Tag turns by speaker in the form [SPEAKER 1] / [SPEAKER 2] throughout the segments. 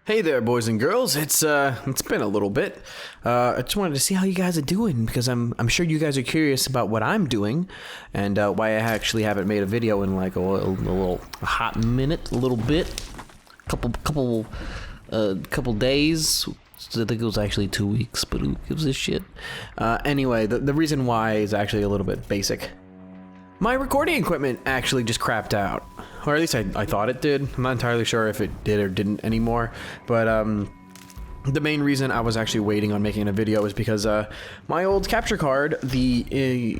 [SPEAKER 1] Hey there, boys and girls. It's been a little bit. I just wanted to see how you guys are doing because I'm sure you guys are curious about what I'm doing and why I actually haven't made a video in like a hot minute, a little bit, couple days. I think it was actually 2 weeks, but who gives a shit? Anyway, the reason why is actually a little bit basic. My recording equipment actually just crapped out. Or at least I thought it did. I'm not entirely sure if it did or didn't anymore. But the main reason I was actually waiting on making a video is because my old capture card, I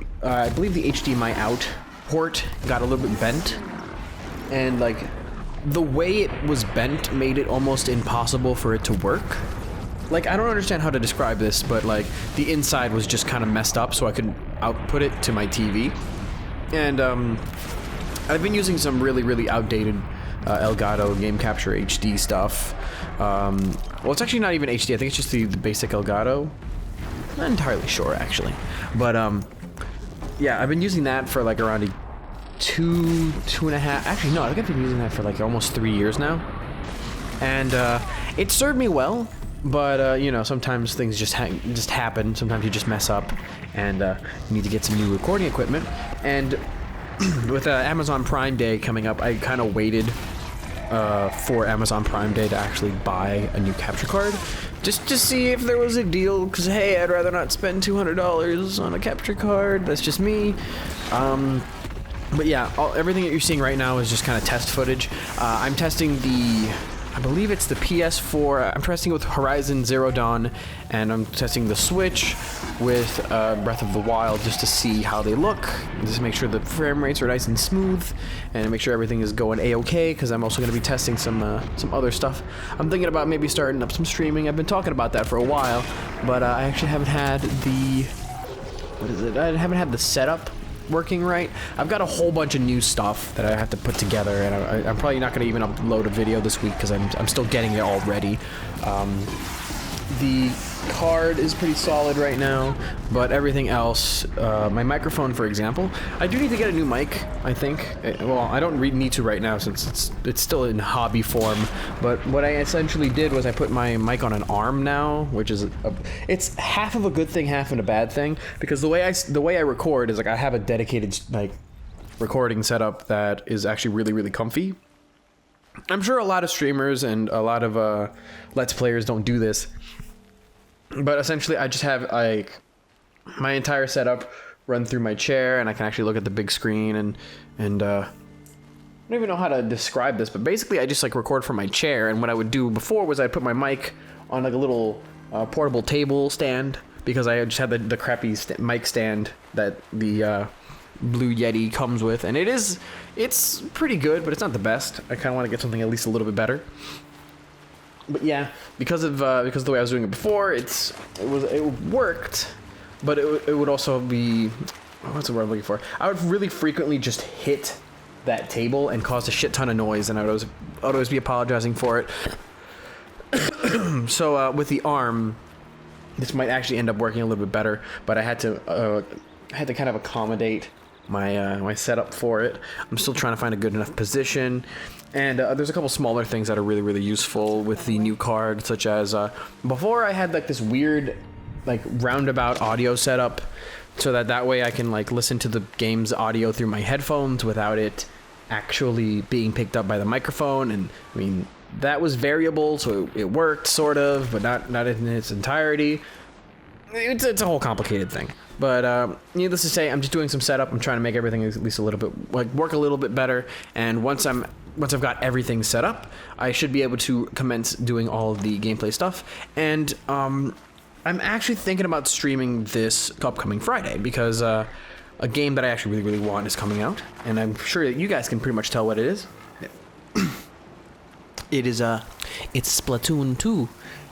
[SPEAKER 1] believe the HDMI out port got a little bit bent. And like the way it was bent made it almost impossible for it to work. Like, I don't understand how to describe this, but like the inside was just kind of messed up so I couldn't output it to my TV. And I've been using some really outdated Elgato Game Capture HD stuff. Well, it's actually not even HD. I think it's just the basic Elgato. Not entirely sure, actually. But yeah, I've been using that for like around a two and a half. Actually, no, I think I've been using that for like almost 3 years now. And it served me well. But, you know, sometimes things just happen. Sometimes you just mess up and you need to get some new recording equipment. And with Amazon Prime Day coming up, I kind of waited for Amazon Prime Day to actually buy a new capture card. Just to see if there was a deal, because, hey, I'd rather not spend $200 on a capture card. That's just me. But yeah, everything that you're seeing right now is just kind of test footage. I'm testing I believe it's the PS4. I'm testing with Horizon Zero Dawn, and I'm testing the Switch with Breath of the Wild just to see how they look, just to make sure the frame rates are nice and smooth, and make sure everything is going a-okay. Because I'm also going to be testing some other stuff. I'm thinking about maybe starting up some streaming. I've been talking about that for a while, but I actually haven't had I haven't had the setup working right. I've got a whole bunch of new stuff that I have to put together, and I'm probably not going to even upload a video this week because I'm still getting it all ready. The card is pretty solid right now, but everything else, my microphone, for example, I do need to get a new mic, I think. Well, I don't need to right now since it's still in hobby form, but what I essentially did was I put my mic on an arm now, which is it's half of a good thing, half of a bad thing, because the way I record is like I have a dedicated like recording setup that is actually really comfy. I'm sure a lot of streamers and a lot of Let's Players don't do this, but essentially I just have like my entire setup run through my chair, and I can actually look at the big screen and I don't even know how to describe this, but basically I just like record from my chair. And what I would do before was I'd put my mic on like a little portable table stand, because I just had the crappy mic stand that the Blue Yeti comes with, and it's pretty good, but it's not the best. I kind of want to get something at least a little bit better. But yeah, because of the way I was doing it before, it worked, but it would also be, what's the word I'm looking for? I would really frequently just hit that table and cause a shit ton of noise, and I'd always be apologizing for it. So with the arm, this might actually end up working a little bit better, but I had to kind of accommodate my setup for it. I'm still trying to find a good enough position, and there's a couple smaller things that are really useful with the new card, such as before I had like this weird like roundabout audio setup, so that way I can like listen to the game's audio through my headphones without it actually being picked up by the microphone. And I mean, that was variable, so it worked sort of, but not in its entirety. It's a whole complicated thing. But needless to say, I'm just doing some setup. I'm trying to make everything at least a little bit, like, work a little bit better. And once I've got everything set up, I should be able to commence doing all of the gameplay stuff. And I'm actually thinking about streaming this upcoming Friday, because a game that I actually really want is coming out, and I'm sure that you guys can pretty much tell what it is. It's Splatoon 2,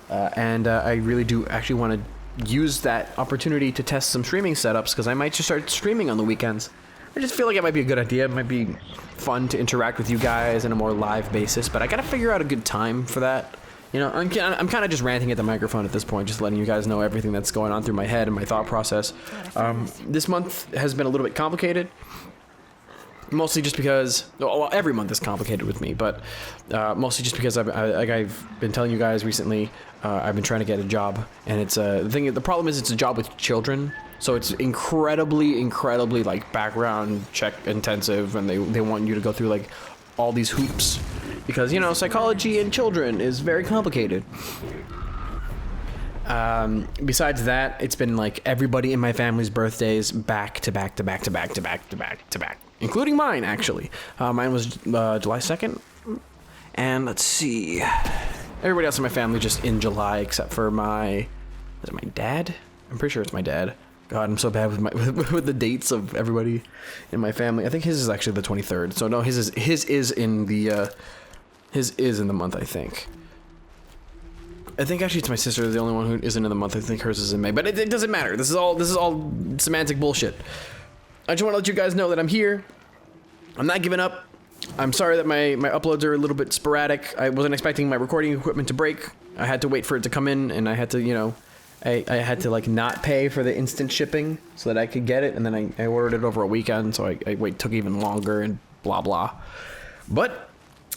[SPEAKER 1] and I really do actually want to use that opportunity to test some streaming setups, because I might just start streaming on the weekends. I just feel like it might be a good idea. It might be fun to interact with you guys on a more live basis, but I gotta figure out a good time for that. You know, I'm kind of just ranting at the microphone at this point, just letting you guys know everything that's going on through my head and my thought process. This month has been a little bit complicated. Mostly just because, well, every month is complicated with me, but mostly just because like I've been telling you guys recently, I've been trying to get a job, and it's the problem is it's a job with children, so it's incredibly like background check intensive, and they want you to go through like all these hoops, because, you know, psychology in children is very complicated. Besides that, it's been like everybody in my family's birthdays back to back, including mine, actually. Mine was July 2nd, and let's see, everybody else in my family just in July, except for is it my dad? I'm pretty sure it's my dad. God, I'm so bad with with the dates of everybody in my family. I think his is actually the 23rd. So no, his is in the month, I think. I think actually it's my sister, the only one who isn't in the month. I think hers is in May, but it doesn't matter. This is all semantic bullshit. I just want to let you guys know that I'm here. I'm not giving up. I'm sorry that my uploads are a little bit sporadic. I wasn't expecting my recording equipment to break. I had to wait for it to come in, and I had to, you know, I had to like not pay for the instant shipping so that I could get it, and then I ordered it over a weekend, so took even longer and blah blah. But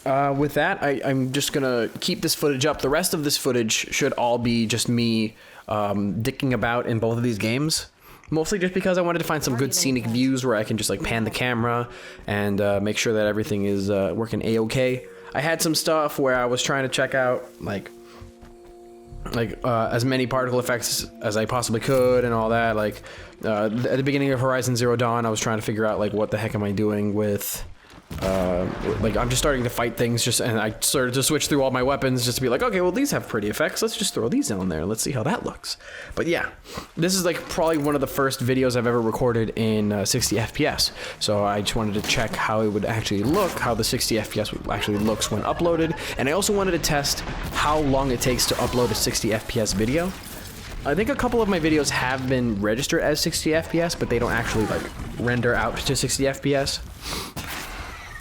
[SPEAKER 1] with that, I'm just gonna keep this footage up. The rest of this footage should all be just me dicking about in both of these games. Mostly just because I wanted to find some good scenic views where I can just like pan the camera and make sure that everything is working a-okay. I had some stuff where I was trying to check out like as many particle effects as I possibly could and all that. Like at the beginning of Horizon Zero Dawn, I was trying to figure out like what the heck am I doing with like I'm just starting to fight things, and I started to switch through all my weapons just to be like, okay, well, these have pretty effects, let's just throw these down there, let's see how that looks. But yeah, this is like probably one of the first videos I've ever recorded in 60 FPS, so I just wanted to check how it would actually look, how the 60 FPS actually looks when uploaded, and I also wanted to test how long it takes to upload a 60 FPS video. I think a couple of my videos have been registered as 60 FPS, but they don't actually like render out to 60 FPS.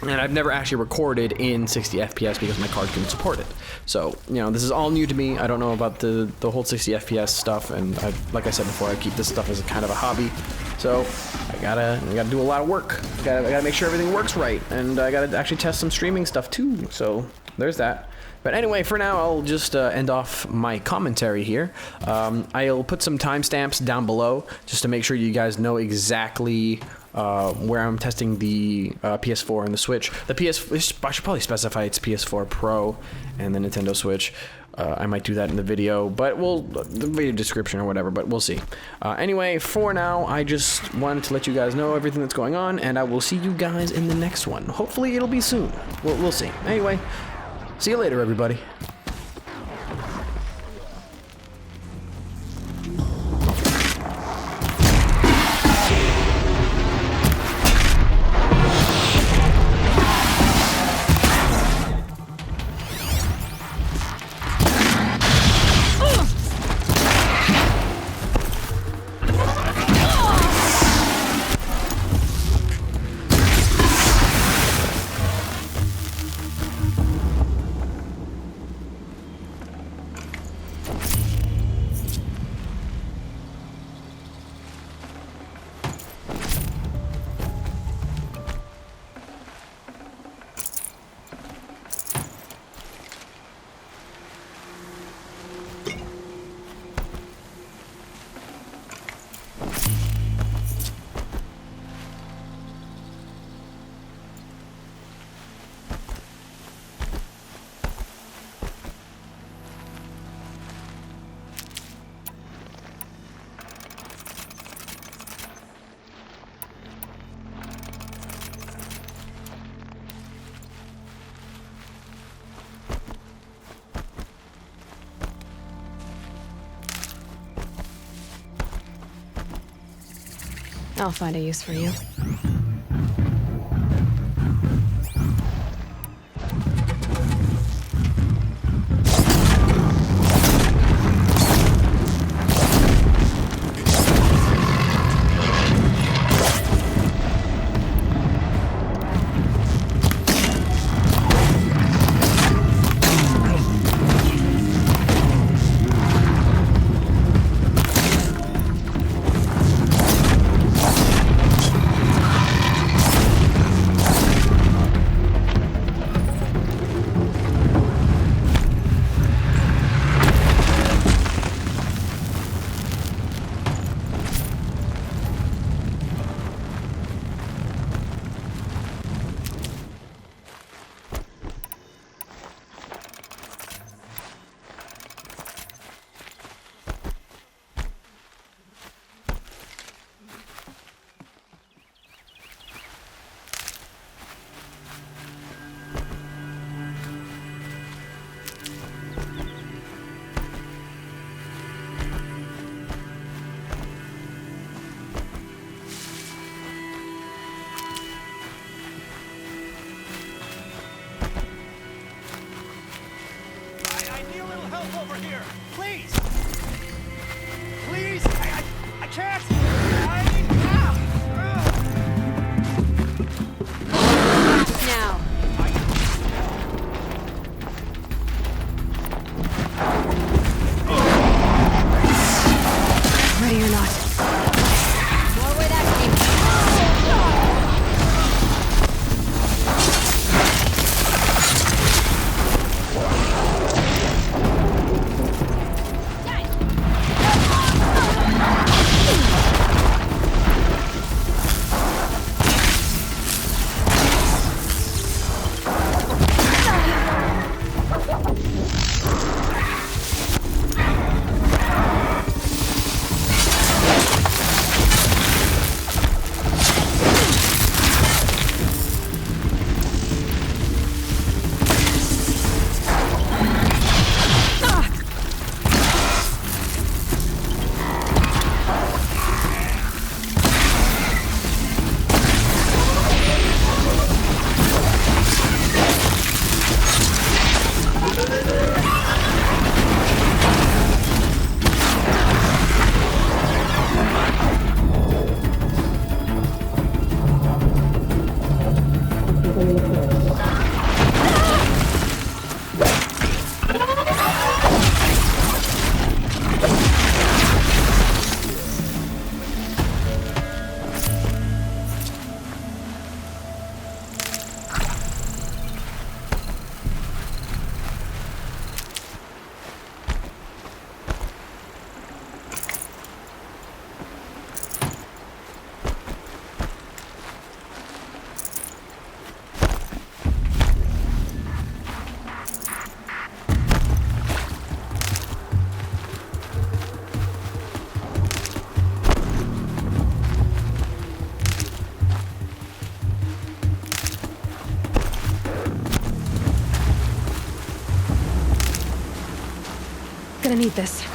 [SPEAKER 1] And I've never actually recorded in 60 FPS because my card couldn't support it. So, you know, this is all new to me. I don't know about the whole 60 FPS stuff, and like I said before, I keep this stuff as a kind of a hobby. So I gotta do a lot of work. I gotta make sure everything works right, and I gotta actually test some streaming stuff too. So there's that. But anyway, for now, I'll just end off my commentary here. I'll put some timestamps down below just to make sure you guys know exactly where I'm testing the PS4 and the Switch. I should probably specify it's PS4 Pro and the Nintendo Switch. I might do that in the video, but the video description or whatever, but we'll see. Anyway, for now, I just wanted to let you guys know everything that's going on, and I will see you guys in the next one. Hopefully it'll be soon. We'll see. Anyway, see you later, everybody.
[SPEAKER 2] I'll find a use for you. I need a little help over here. Please. Please. I can't.
[SPEAKER 3] Now. Ready or not. More where that came from. Gonna need this.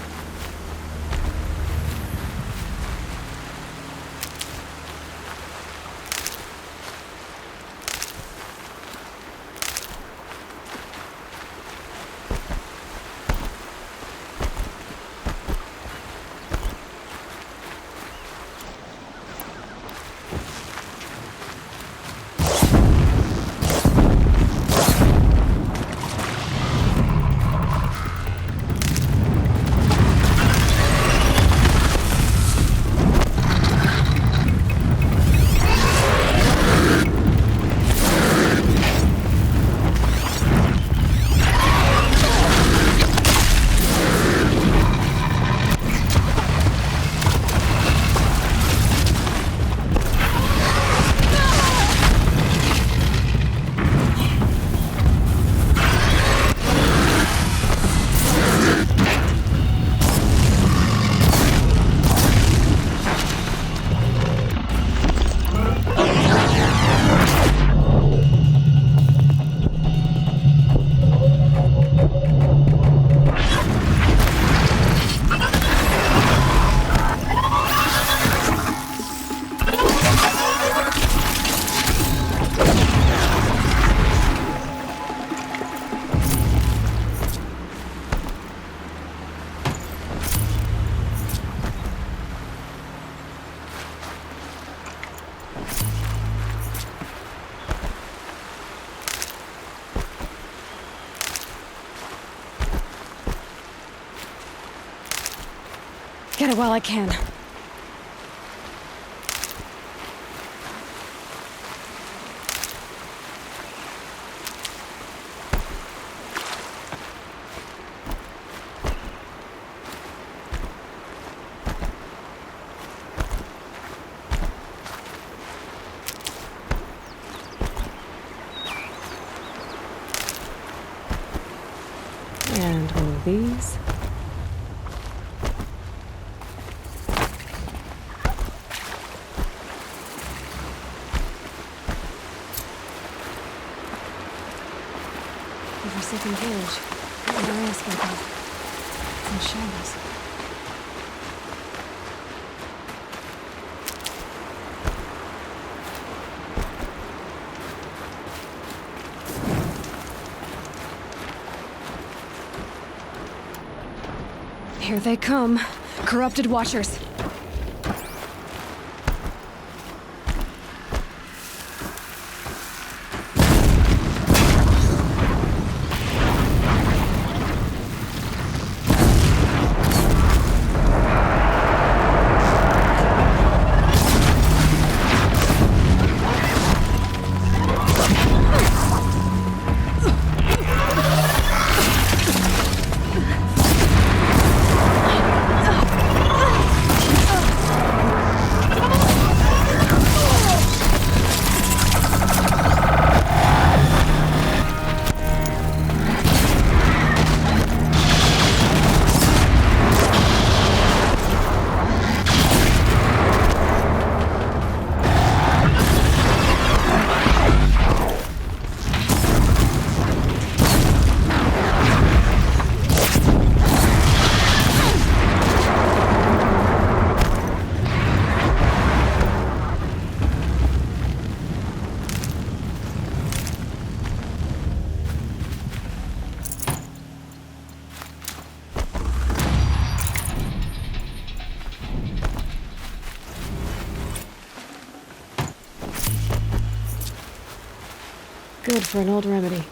[SPEAKER 3] Get it while I can. And one of these. The forsaken village. What did I ask about? It's in shambles. Here they come. Corrupted Watchers. Good for an old remedy.